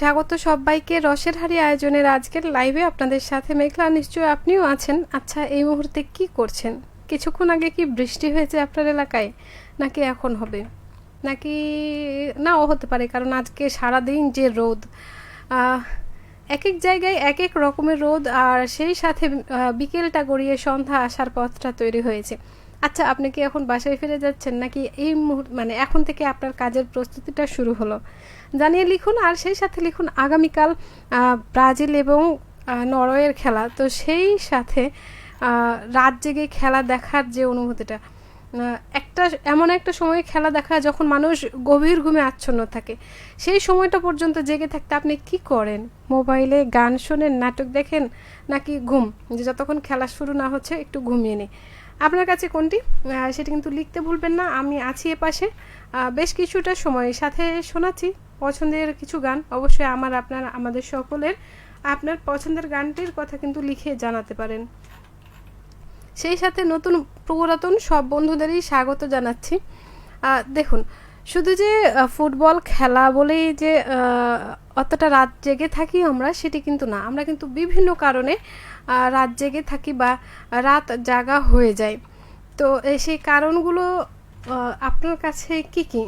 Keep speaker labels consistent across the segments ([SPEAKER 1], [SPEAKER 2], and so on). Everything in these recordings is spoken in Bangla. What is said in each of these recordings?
[SPEAKER 1] স্বাগত সবাইকে রসের হাড়ি আয়োজনের আজকের লাইভে আপনাদের সাথে মেঘলা, নিশ্চয়ই আপনিও আছেন। আচ্ছা, এই মুহূর্তে কি করছেন? কিছুক্ষণ আগে কি বৃষ্টি হয়েছে আপনার এলাকায়, নাকি এখন হবে, নাকি নাও হতে পারে? কারণ আজকে সারাদিন যে রোদ, এক এক জায়গায় এক এক রকমের রোদ, আর সেই সাথে বিকেলটা গড়িয়ে সন্ধ্যা আসার পথটা তৈরি হয়েছে। আচ্ছা, আপনি কি এখন বাসায় ফিরে যাচ্ছেন, নাকি এই মুহূর্তে এখন থেকে আপনার কাজের প্রস্তুতিটা শুরু হলো? জানিয়ে লিখুন। আর সেই সাথে লিখুন আগামীকাল ব্রাজিল এবং নরওয়ের খেলা, তো সেই সাথে রাত জেগে খেলা দেখার যে অনুভূতিটা, একটা এমন একটা সময়ে খেলা দেখা যখন মানুষ গভীর ঘুমে আচ্ছন্ন থাকে, সেই সময়টা পর্যন্ত জেগে থাকতে আপনি কি করেন? মোবাইলে গান শোনেন, নাটক দেখেন, নাকি ঘুম, যে যতক্ষণ খেলা শুরু না হচ্ছে একটু ঘুমিয়ে নিই? আপনার কাছে কোনটি, সেটা কিন্তু লিখতে ভুলবেন না। আমি আছি এপাশে বেশ কিছুটা সময়, সাথে শোনাচ্ছি পছন্দের কিছু গান। অবশ্যই আমাদের সকলের আপনার পছন্দের গানটির কথা কিন্তু লিখে জানাতে পারেন। সেই সাথে নতুন পুরাতন সব বন্ধুদেরই স্বাগত জানাচ্ছি। দেখুন, শুধু যে ফুটবল খেলা বলেই যে অতটা রাত জেগে থাকি আমরা, সেটি কিন্তু না। আমরা কিন্তু বিভিন্ন কারণে রাত জেগে থাকি বা রাত জাগা হয়ে যায়। তো সেই কারণগুলো আপনার কাছে কি কি?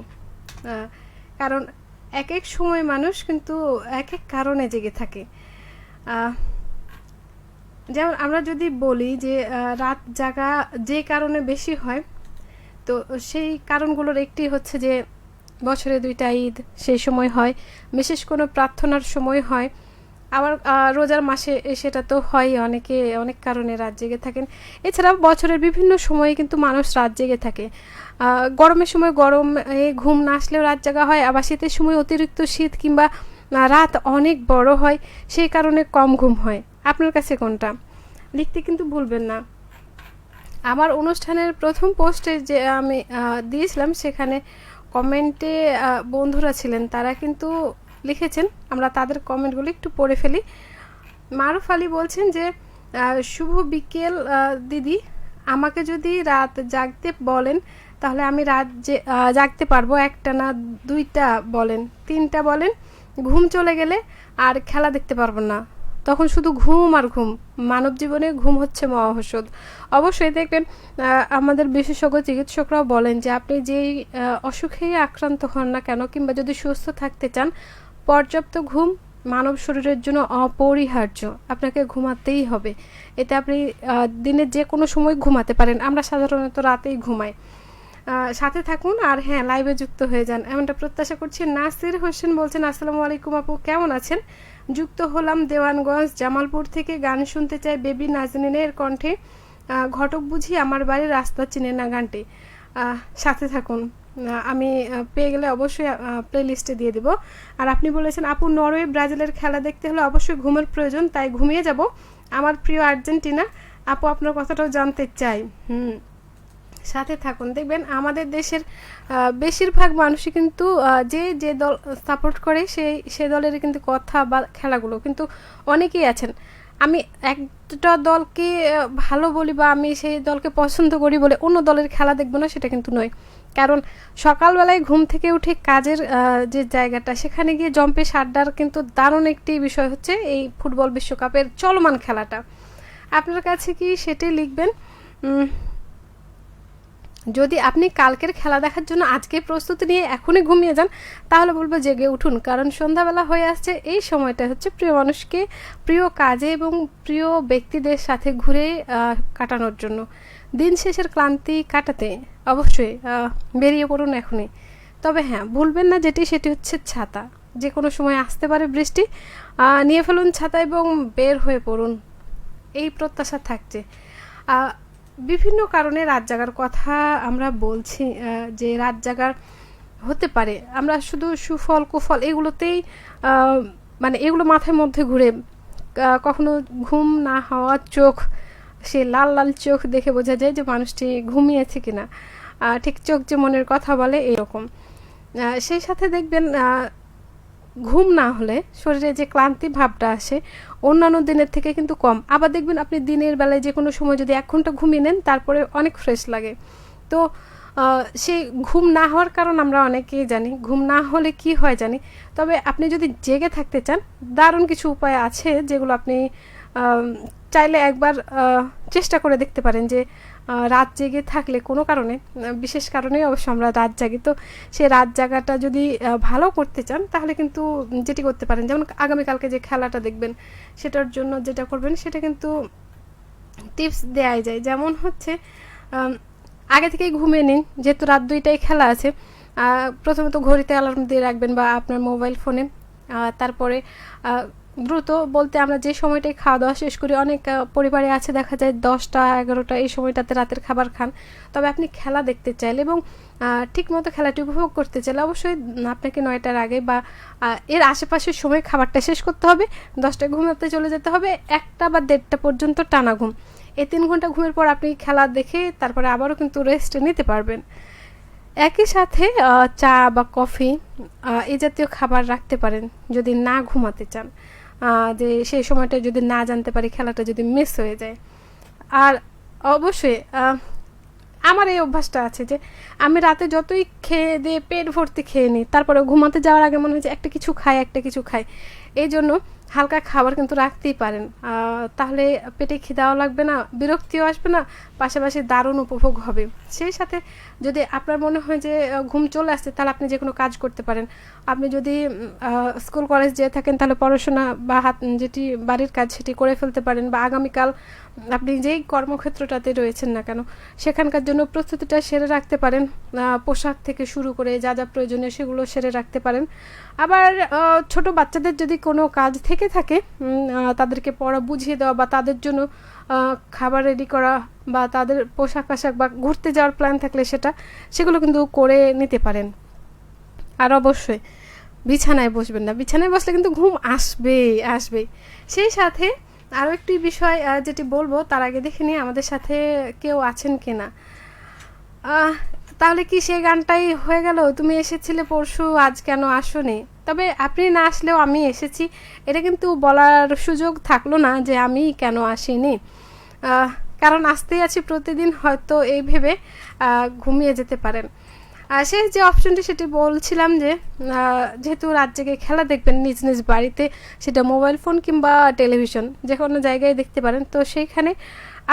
[SPEAKER 1] কারণ এক এক সময় মানুষ কিন্তু এক এক কারণে জেগে থাকে। যেমন আমরা যদি বলি যে রাত জাগা যে কারণে বেশি হয়, তো সেই কারণগুলোর একটি হচ্ছে যে বছরে 2টা ঈদ সেই সময় হয়, বিশেষ কোনো প্রার্থনার সময় হয়, আবার রোজার মাসে সেটা তো হয়, অনেকে অনেক কারণে রাত জেগে থাকেন। এছাড়াও বছরের বিভিন্ন সময়ে কিন্তু মানুষ রাত জেগে থাকে। গরমের সময় গরমে ঘুম না আসলেও রাত জাগা হয়, আবার শীতের সময় অতিরিক্ত শীত কিংবা রাত অনেক বড় হয়, সেই কারণে কম ঘুম হয়। আপনার কাছে কোনটা? লিখতে কিন্তু ভুলবেন না। আমার অনুষ্ঠানের প্রথম পোস্টে যে আমি দিয়েছিলাম, সেখানে কমেন্টে বন্ধুরা ছিলেন, তারা কিন্তু লিখেছেন। আমরা তাদের কমেন্টগুলো একটু পড়ে ফেলি। মারুফ আলী বলছেন যে শুভ বিকেল দিদি, আমাকে যদি রাত জাগতে বলেন তাহলে আমি রাত জাগতে পারবো। 1টা না 2টা বলেন, 3টা বলেন, ঘুম চলে গেলে আর খেলা দেখতে পারবো না, তখন শুধু ঘুম আর ঘুম। মানব জীবনে ঘুম হচ্ছে মহাঔষধ। অবশ্যই দেখবেন আমাদের বিশেষজ্ঞ চিকিৎসকরাও বলেন যে আপনি যেই অসুখেই আক্রান্ত হন না কেন, কিংবা যদি সুস্থ থাকতে চান, পর্যাপ্ত ঘুম মানব শরীরের জন্য অপরিহার্য। আপনাকে ঘুমাতেই হবে। এতে আপনি দিনের যে কোনো সময় ঘুমাতে পারেন। আমরা সাধারণত রাতেই ঘুমাই। সাথে থাকুন আর হ্যাঁ, লাইভে যুক্ত হয়ে যান, এমনটা প্রত্যাশা করছি। নাসির হোসেন বলছেন আসসালামু আলাইকুম আপু, কেমন আছেন? যুক্ত হলাম দেওয়ানগঞ্জ জামালপুর থেকে। গান শুনতে চাই বেবি নাজনীনের কণ্ঠে, ঘটক বুঝি আমার বাড়ির রাস্তা চিনে না গানটি। সাথে থাকুন, আমি পেয়ে গেলে অবশ্যই প্লে লিস্টে দিয়ে দেব। আর আপনি বলেছেন আপু, নরওয়ে ব্রাজিলের খেলা দেখতে হলে অবশ্যই ঘুমের প্রয়োজন, তাই ঘুমিয়ে যাব। আমার প্রিয় আর্জেন্টিনা। আপু, আপনার কথাটাও জানতে চাই। সাথে থাকুন। দেখবেন আমাদের দেশের বেশিরভাগ মানুষই কিন্তু যে দল সাপোর্ট করে সে দলের কিন্তু কথা বা খেলাগুলো কিন্তু অনেকেই আছেন। আমি একটা দলকে ভালো বলি বা আমি সেই দলকে পছন্দ করি বলে অন্য দলের খেলা দেখবো না, সেটা কিন্তু নয়। কারণ সকালবেলায় ঘুম থেকে উঠে কাজের যে জায়গাটা, সেখানে গিয়ে জম্পেশ আড্ডার কিন্তু দারুণ একটি বিষয় হচ্ছে এই ফুটবল বিশ্বকাপের চলমান খেলাটা। আপনার কাছে কি সেটাই লিখবেন। যদি আপনি কালকের খেলা দেখার জন্য আজকে প্রস্তুতি নিয়ে এখনই ঘুমিয়ে যান, তাহলে বলবো জেগে উঠুন, কারণ সন্ধ্যাবেলা হয়ে আসছে। এই সময়টা হচ্ছে প্রিয় মানুষকে প্রিয় কাজে এবং প্রিয় ব্যক্তিদের সাথে ঘুরে কাটানোর জন্য। দিন শেষের ক্লান্তি কাটাতে অবশ্যই বেরিয়ে পড়ুন এখনই। তবে হ্যাঁ, ভুলবেন না সেটি হচ্ছে ছাতা। যে কোনো সময় আসতে পারে বৃষ্টি, নিয়ে ফেলুন ছাতা এবং বের হয়ে পড়ুন, এই প্রত্যাশা থাকছে। বিভিন্ন কারণে রাত জাগার কথা আমরা বলছি, যে রাত জাগার হতে পারে। আমরা শুধু সুফল কুফল এগুলোতেই মানে এগুলো মাথার মধ্যে ঘুরে, কখনো ঘুম না হওয়া চোখ, সে লাল লাল চোখ দেখে বোঝা যায় যে মানুষটি ঘুমিয়েছে কিনা। ঠিক চোখ যে মনের কথা বলে, এরকম। সেই সাথে দেখবেন ঘুম না হলে শরীরে যে ক্লান্তি ভাবটা আসে অন্যান্য দিনের থেকে কিন্তু কম। আবার দেখবেন আপনি দিনের বেলায় যে কোনো সময় যদি 1 ঘন্টা ঘুমিয়ে নেন, তারপরে অনেক ফ্রেশ লাগে। তো সেই ঘুম না হওয়ার কারণ আমরা অনেকেই জানি, ঘুম না হলে কি হয় জানি। তবে আপনি যদি জেগে থাকতে চান, দারুণ কিছু উপায় আছে যেগুলো আপনি চাইলে একবার চেষ্টা করে দেখতে পারেন যে রাত জেগে থাকলে কোনো কারণে, বিশেষ কারণেই অবশ্য আমরা রাত জাগি, তো সেই রাত জাগাটা যদি ভালো করতে চান তাহলে কিন্তু যেটি করতে পারেন, যেমন আগামীকালকে যে খেলাটা দেখবেন সেটার জন্য যেটা করবেন সেটা কিন্তু টিপস দেওয়াই যায়। যেমন হচ্ছে আগে থেকেই ঘুমিয়ে নিন, যেহেতু রাত 2টায় খেলা আছে। প্রথমত ঘড়িতে অ্যালার্ম দিয়ে রাখবেন বা আপনার মোবাইল ফোনে। তারপরে দ্রুত বলতে আমরা যে সময়টায় খাওয়া দাওয়া শেষ করি, অনেক পরিবারে আছে দেখা যায় 10টা 11টা এই সময়টাতে রাতের খাবার খান। তবে আপনি খেলা দেখতে চাইলে এবং ঠিকমতো খেলাটি উপভোগ করতে চাইলে অবশ্যই আপনাকে 9টার আগে বা এর আশেপাশের সময় খাবারটা শেষ করতে হবে, 10টায় ঘুমাতে চলে যেতে হবে, 1টা বা 1:30টা পর্যন্ত টানা ঘুম। এই 3 ঘন্টা ঘুমের পর আপনি খেলা দেখে তারপরে আবারও কিন্তু রেস্ট নিতে পারবেন। একই সাথে চা বা কফি এই জাতীয় খাবার রাখতে পারেন যদি না ঘুমাতে চান, যে সেই সময়টা যদি না জানতে পারি খেলাটা যদি মিস হয়ে যায়। আর অবশ্যই আমার এই অভ্যাসটা আছে যে আমি রাতে যতই খেয়ে দিয়ে পেট ভর্তি খেয়ে নিই, তারপরে ঘুমাতে যাওয়ার আগে মনে হয় যে একটা কিছু খাই। এই জন্য হালকা খাবার কিন্তু রাখতেই পারেন, তাহলে পেটে খিদাও লাগবে না, বিরক্তিও আসবে না, পাশাপাশি দারুণ উপভোগ হবে। সেই সাথে যদি আপনার মনে হয় যে ঘুম চলে আসছে, তাহলে আপনি যে কোনো কাজ করতে পারেন। আপনি যদি স্কুল কলেজ যেয়ে থাকেন তাহলে পড়াশোনা বা যেটি বাড়ির কাজ সেটি করে ফেলতে পারেন, বা আগামীকাল আপনি যেই কর্মক্ষেত্রটাতে রয়েছেন না কেন সেখানকার জন্য প্রস্তুতিটা সেরে রাখতে পারেন। পোশাক থেকে শুরু করে যা যা প্রয়োজনীয় সেগুলো সেরে রাখতে পারেন। আবার ছোট বাচ্চাদের যদি কোনো কাজ থেকে থাকে, তাদেরকে পড়া বুঝিয়ে দেওয়া বা তাদের জন্য খাবার রেডি করা বা তাদের পোশাক আশাক বা ঘুরতে যাওয়ার প্ল্যান থাকলে সেগুলো কিন্তু করে নিতে পারেন। আর অবশ্যই বিছানায় বসবেন না, বিছানায় বসলে কিন্তু ঘুম আসবেই। সেই সাথে আরও একটি বিষয় যেটি বলবো তার আগে দেখে নিই আমাদের সাথে কেউ আছেন কিনা। তাহলে কি সেই গানটাই হয়ে গেল, তুমি এসেছিলে পরশু আজ কেন আসোনি? তবে আপনি না আসলেও আমি এসেছি, এটা কিন্তু বলার সুযোগ থাকলো না যে আমি কেন আসিনি, কারণ আসতেই আছি প্রতিদিন, হয়তো এই ভেবে ঘুমিয়ে যেতে পারেন। শেষ যে অপশনটি সেটি বলছিলাম যে যেহেতু রাত জেগে খেলা দেখবেন নিজ নিজ বাড়িতে, সেটা মোবাইল ফোন কিংবা টেলিভিশন যে কোনো জায়গায় দেখতে পারেন, তো সেইখানে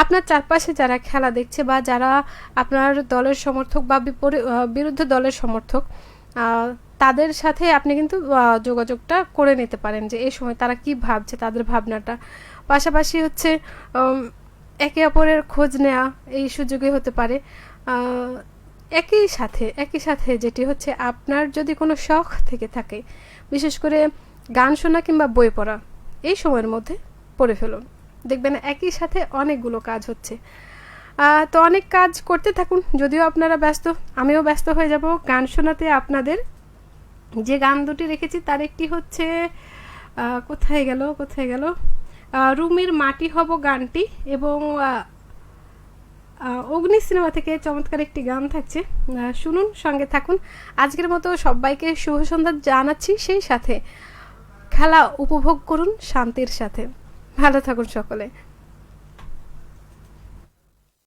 [SPEAKER 1] আপনার চারপাশে যারা খেলা দেখছে বা যারা আপনার দলের সমর্থক বা বিরুদ্ধ দলের সমর্থক, তাদের সাথে আপনি কিন্তু যোগাযোগটা করে নিতে পারেন যে এই সময় তারা কি ভাবছে, তাদের ভাবনাটা। পাশাপাশি হচ্ছে একে অপরের খোঁজ নেওয়া এই সুযোগে হতে পারে। একই সাথে যেটি হচ্ছে আপনার যদি কোনো শখ থেকে থাকে, বিশেষ করে গান শোনা কিংবা বই পড়া, এই সময়ের মধ্যে পড়ে ফেলুন, দেখবেন একই সাথে অনেকগুলো কাজ হচ্ছে। তো অনেক কাজ করতে থাকুন, যদিও আপনারা ব্যস্ত, আমিও ব্যস্ত হয়ে যাব গান শোনাতে। আপনাদের যে গান দুটি রেখেছি তার একটি হচ্ছে কোথায় গেল রুমির মাটি হব গানটি, এবং অগ্নি সিনেমা থেকে চমৎকার একটি গান থাকছে, শুনুন, সঙ্গে থাকুন। আজকের মতো সবাইকে শুভ সন্ধ্যা জানাচ্ছি, সেই সাথে খেলা উপভোগ করুন শান্তির সাথে। ভালো থাকুন সকলে।